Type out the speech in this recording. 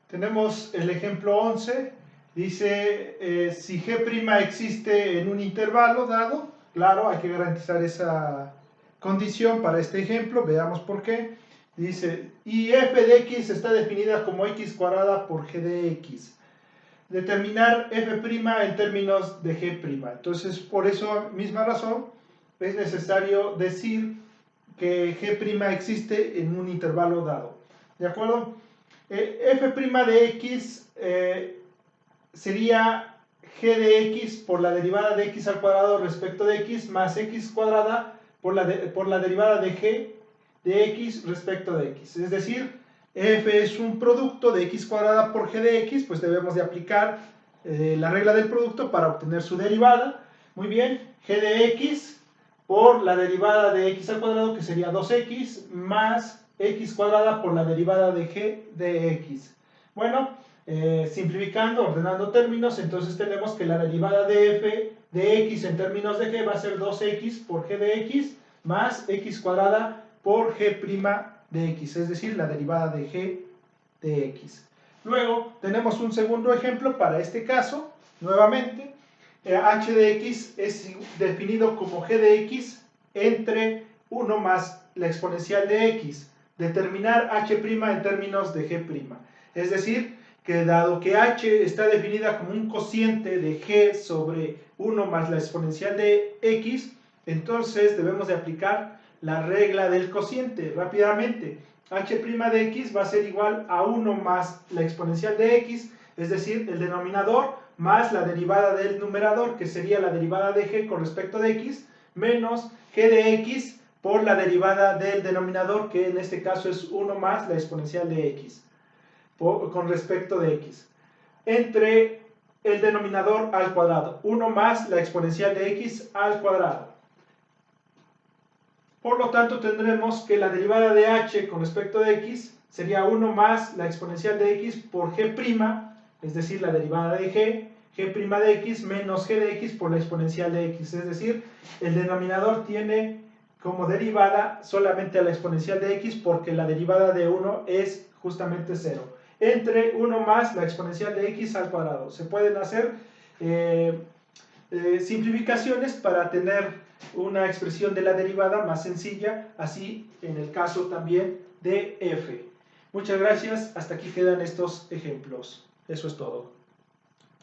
Tenemos el ejemplo 11, dice si G' existe en un intervalo dado, claro, hay que garantizar esa condición para este ejemplo, veamos por qué. Dice, y f de x está definida como x cuadrada por g de x. Determinar f' en términos de g'. Entonces, por esa misma razón, es necesario decir que g' existe en un intervalo dado. ¿De acuerdo? F' de x sería g de x por la derivada de x al cuadrado respecto de x más x cuadrada por la derivada de g de x respecto de x. Es decir, f es un producto de x cuadrada por g de x, pues debemos de aplicar la regla del producto para obtener su derivada. Muy bien, g de x por la derivada de x al cuadrado, que sería 2x, más x cuadrada por la derivada de g de x. Bueno, simplificando, ordenando términos, entonces tenemos que la derivada de f de x en términos de g va a ser 2x por g de x más x cuadrada por g' de x, es decir, la derivada de g de x. Luego tenemos un segundo ejemplo para este caso, nuevamente, h de x es definido como g de x entre 1 más la exponencial de x. Determinar h' en términos de g'. Es decir, que dado que h está definida como un cociente de g sobre 1 más la exponencial de x, entonces debemos de aplicar la regla del cociente rápidamente. h' de x va a ser igual a 1 más la exponencial de x, es decir, el denominador más la derivada del numerador, que sería la derivada de g con respecto de x, menos g de x por la derivada del denominador, que en este caso es 1 más la exponencial de x, con respecto de x, entre el denominador al cuadrado, 1 más la exponencial de x al cuadrado. Por lo tanto, tendremos que la derivada de h con respecto de x sería 1 más la exponencial de x por g', es decir, la derivada de g' de x menos g de x por la exponencial de x. Es decir, el denominador tiene como derivada solamente a la exponencial de x porque la derivada de 1 es justamente 0. Entre 1 más la exponencial de x al cuadrado. Se pueden hacer simplificaciones para tener una expresión de la derivada más sencilla, así en el caso también de f. Muchas gracias, hasta aquí quedan estos ejemplos. Eso es todo.